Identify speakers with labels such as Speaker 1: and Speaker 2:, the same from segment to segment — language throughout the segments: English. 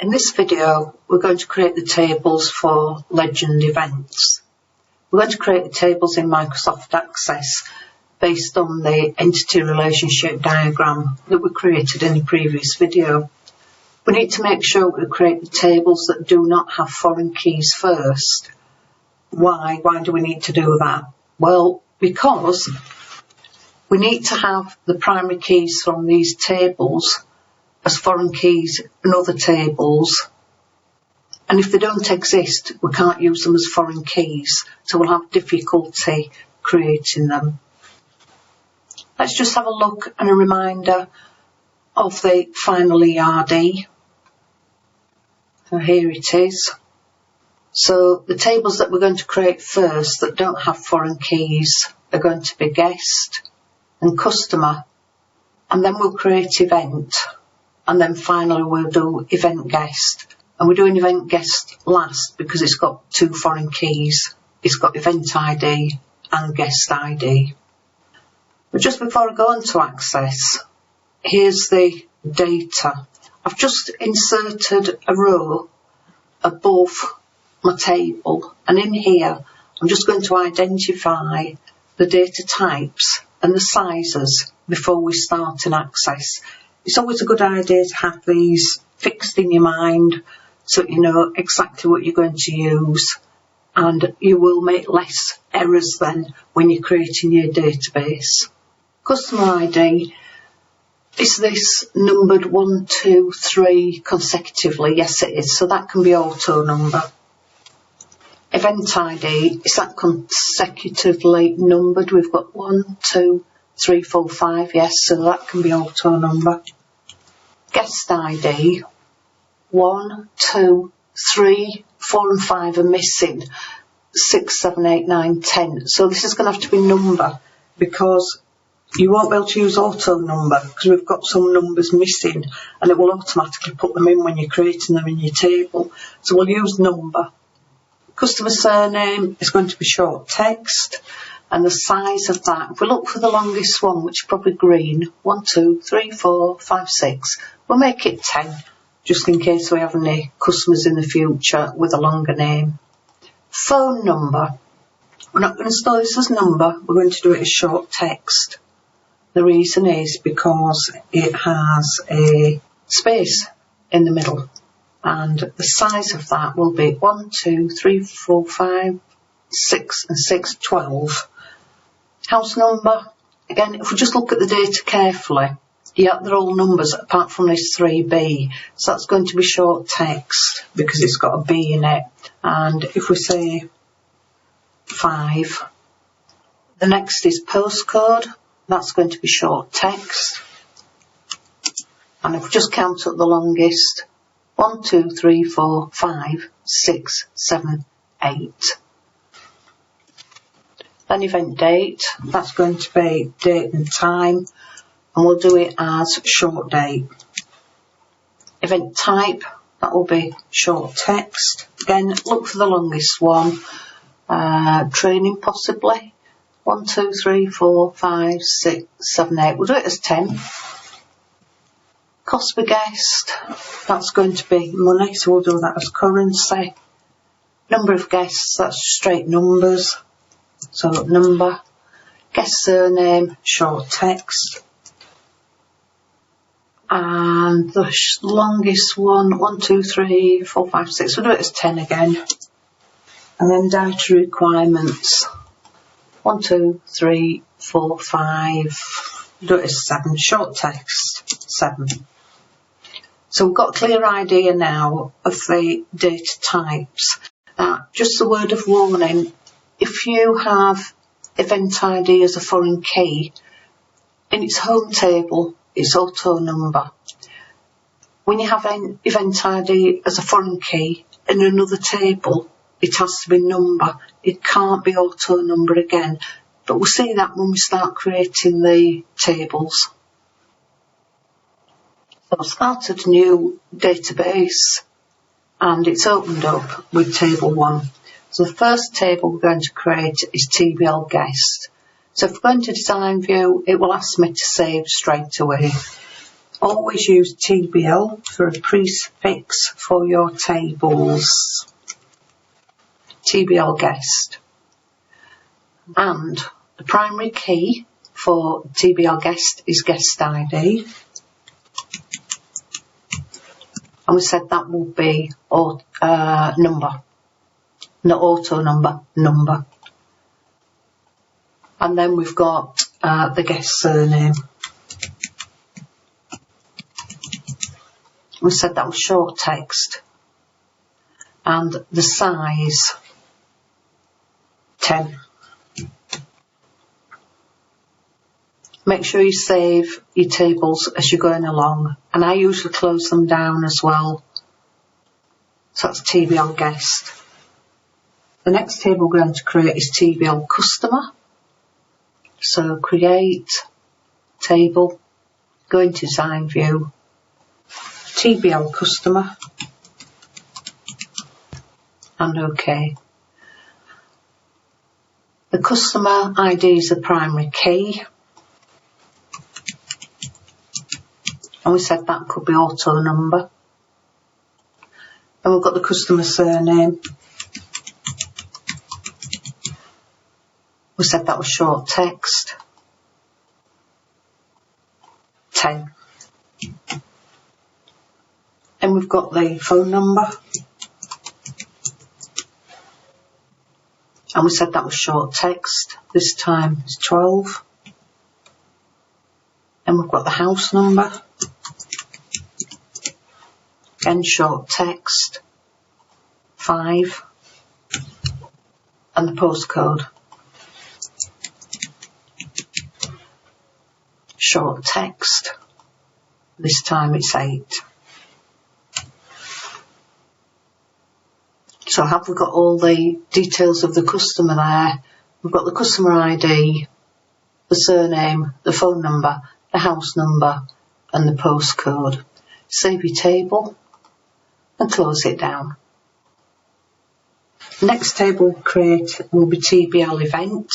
Speaker 1: In this video, we're going to create the tables for legend events. We're going to create the tables in Microsoft Access based on the entity relationship diagram that we created in the previous video. We need to make sure we create the tables that do not have foreign keys first. Why do we need to do that? Well, because we need to have the primary keys from these tables as foreign keys in other tables, and if they don't exist, we can't use them as foreign keys, so we'll have difficulty creating them. Let's just have a look and a reminder of the final ERD. So here it is. So the tables that we're going to create first that don't have foreign keys are going to be guest and customer, and then we'll create event, and then finally we'll do event guest. And we're doing event guest last because it's got two foreign keys. It's got event ID and guest ID. But just before I go on to Access, here's the data. I've just inserted a row above my table, and in here I'm just going to identify the data types and the sizes before we start in Access. It's always a good idea to have these fixed in your mind so you know exactly what you're going to use, and you will make less errors then when you're creating your database. Customer ID, is this numbered 1, 2, 3 consecutively? Yes, it is, so that can be auto number. Event ID, is that consecutively numbered? We've got 1, 2, 3, 4, 5, yes, so that can be auto number. Guest ID, 1, 2, 3, 4 and 5 are missing, 6, 7, 8, 9, 10. So this is going to have to be number, because you won't be able to use auto number because we've got some numbers missing, and it will automatically put them in when you're creating them in your table. So we'll use number. Customer surname is going to be short text, and the size of that, if we look for the longest one, which is probably green, 1, 2, 3, 4, 5, 6, we'll make it 10, just in case we have any customers in the future with a longer name. Phone number, we're not going to store this as number, we're going to do it as short text. The reason is because it has a space in the middle, and the size of that will be 1, 2, 3, 4, 5, 6 and 6, 12. House number, again, if we just look at the data carefully, yeah, they're all numbers apart from this 3B, so that's going to be short text because it's got a B in it. And if we say 5, the next is postcode, that's going to be short text. And if we just count up the longest, 1, 2, 3, 4, 5, 6, 7, 8. Then event date, that's going to be date and time, and we'll do it as short date. Event type, that will be short text. Again, look for the longest one. Training possibly. 1, 2, 3, 4, 5, 6, 7, 8. We'll do it as 10. Cost per guest, that's going to be money, so we'll do that as currency. Number of guests, that's straight numbers, so number. Guest surname, short text. And the longest one, 1, 2, 3, 4, 5, 6, we'll do it as 10 again. And then dietary requirements, 1, 2, 3, 4, 5, we'll do it as 7, short text, 7. So we've got a clear idea now of the data types. Just a word of warning, if you have event ID as a foreign key, in its home table it's auto number. When you have an event ID as a foreign key in another table, it has to be number. It can't be auto number again. But we'll see that when we start creating the tables. So I've started a new database and it's opened up with table 1. So the first table we're going to create is TBL guest. So if we go into design view, it will ask me to save straight away. Always use TBL for a prefix for your tables. TBL guest. And the primary key for TBL guest is guest ID. And we said that will be number. Not auto number, number. And then we've got the guest surname. We said that was short text. And the size, 10. Make sure you save your tables as you're going along. And I usually close them down as well. So that's TBL guest. The next table we're going to create is TBL customer. So create, table, go into design view, TBL customer, and OK. The customer ID is the primary key. And we said that could be auto number. And we've got the customer surname. We said that was short text. 10. And we've got the phone number. And we said that was short text. This time it's 12. And we've got the house number. Again, short text. 5. And the postcode. Short text. This time it's 8. So have we got all the details of the customer there? We've got the customer ID, the surname, the phone number, the house number and the postcode. Save your table and close it down. The next table we'll create will be TBL event.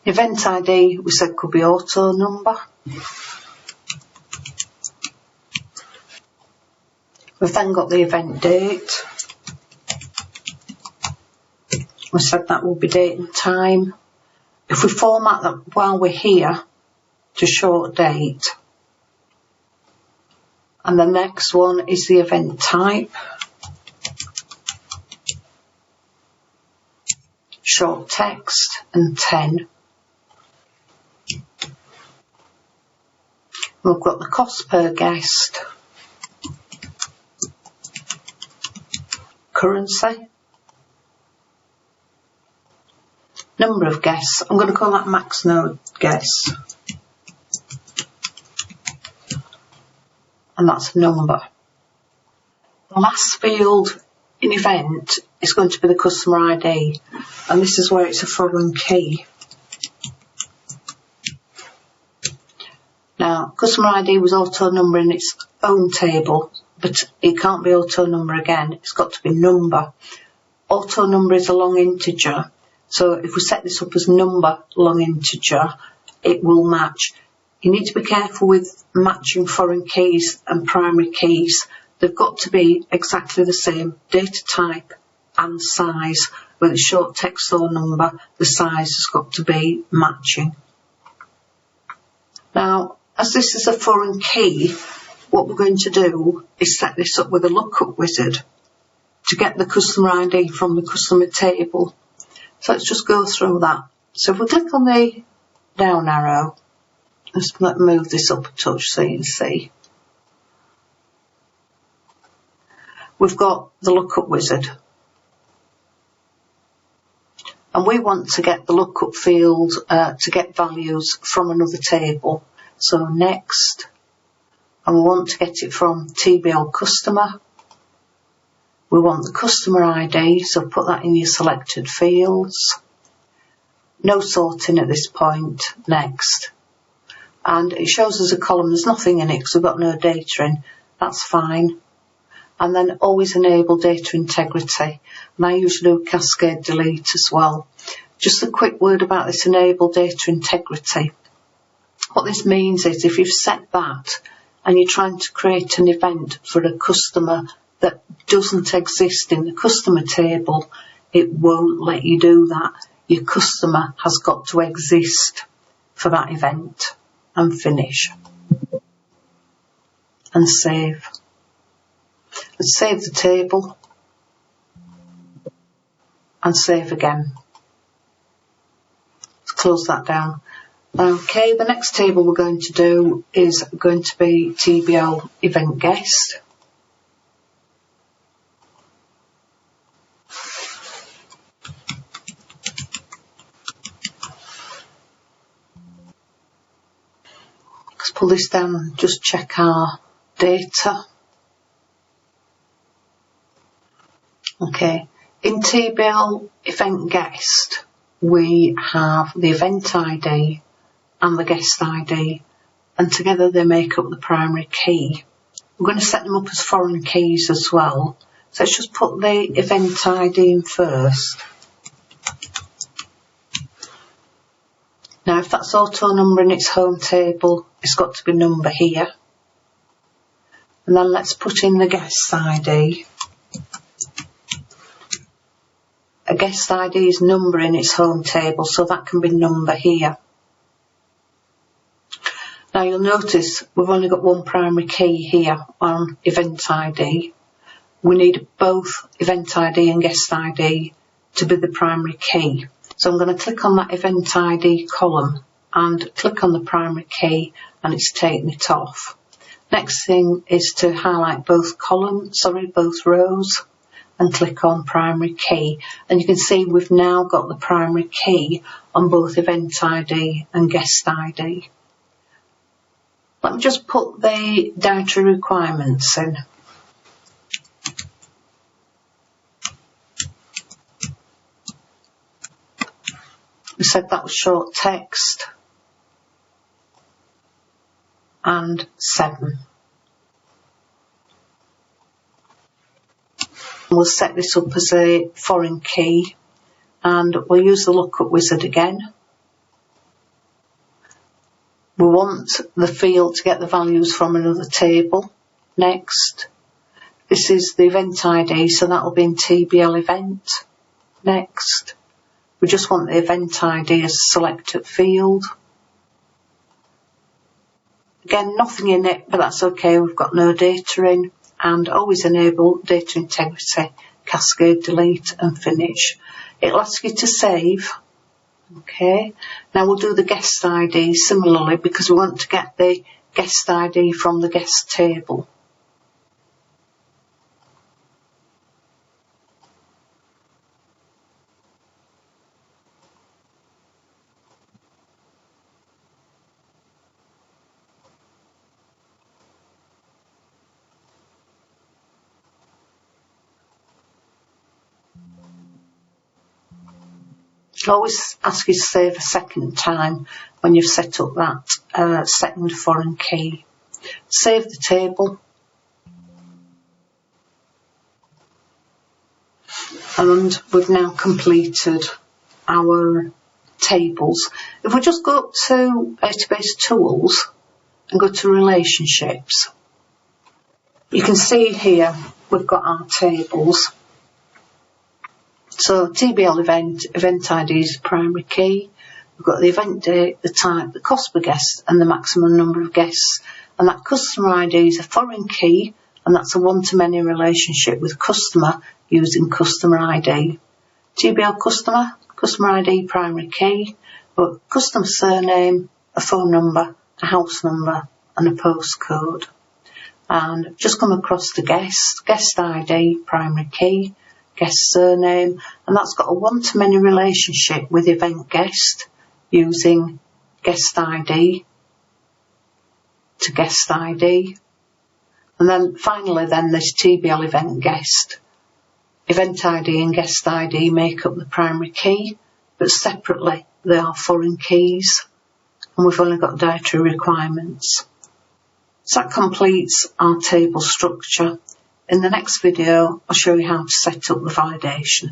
Speaker 1: Event ID we said could be auto number. We've then got the event date. We said that will be date and time. If we format that while we're here to short date. And the next one is the event type. Short text and 10. We've got the cost per guest, currency, number of guests. I'm going to call that max no guests. And that's a number. The last field in event is going to be the customer ID. And this is where it's a foreign key. Now, customer ID was auto number in its own table, but it can't be auto number again. It's got to be number. Auto number is a long integer. So if we set this up as number long integer, it will match. You need to be careful with matching foreign keys and primary keys. They've got to be exactly the same data type and size. Whether it's short text or number, the size has got to be matching. Now, as this is a foreign key, what we're going to do is set this up with a lookup wizard to get the customer ID from the customer table. So let's just go through that. So if we click on the down arrow, let's move this up a touch so you can see. We've got the lookup wizard. And we want to get the lookup field to get values from another table. So next, and we want to get it from TBL customer. We want the customer ID, so put that in your selected fields. No sorting at this point, next. And it shows us a column, there's nothing in it because we've got no data in, that's fine. and then always enable data integrity. And I usually do cascade delete as well. Just a quick word about this enable data integrity. What this means is if you've set that and you're trying to create an event for a customer that doesn't exist in the customer table, it won't let you do that. Your customer has got to exist for that event. And finish. And save. Let's save the table. And save again. Let's close that down. Okay, the next table we're going to do is going to be TBL event guest. Let's pull this down and just check our data. Okay, in TBL event guest, we have the event ID and the guest ID, and together they make up the primary key. We're going to set them up as foreign keys as well. So let's just put the event ID in first. Now if that's auto number in its home table, it's got to be number here. And then let's put in the guest ID. A guest ID is number in its home table, so that can be number here. Now you'll notice we've only got one primary key here on event ID. We need both event ID and guest ID to be the primary key. So I'm going to click on that event ID column and click on the primary key, and it's taken it off. Next thing is to highlight both rows and click on primary key. And you can see we've now got the primary key on both event ID and guest ID. Let me just put the dietary requirements in. We said that was short text and 7. We'll set this up as a foreign key, and we'll use the lookup wizard again. We want the field to get the values from another table. Next. This is the event ID, so that will be in TBL event. Next. We just want the event ID as a selected field. Again, nothing in it, but that's okay, we've got no data in. And always enable data integrity, cascade delete and finish. It'll ask you to save. Okay, now we'll do the guest ID similarly because we want to get the guest ID from the guest table. I'll always ask you to save a second time when you've set up that second foreign key. Save the table. And we've now completed our tables. If we just go up to Database Tools and go to Relationships, you can see here we've got our tables. So TBL event ID is the primary key. We've got the event date, the type, the cost per guest and the maximum number of guests. And that customer ID is a foreign key, and that's a one-to-many relationship with customer using customer ID. TBL customer ID primary key, but customer surname, a phone number, a house number and a postcode. And just come across to guest ID primary key, guest surname, and that's got a one-to-many relationship with event guest using guest ID to guest ID. And then finally there's TBL event guest. Event ID and guest ID make up the primary key, but separately they are foreign keys, and we've only got dietary requirements. So that completes our table structure. In the next video, I'll show you how to set up the validation.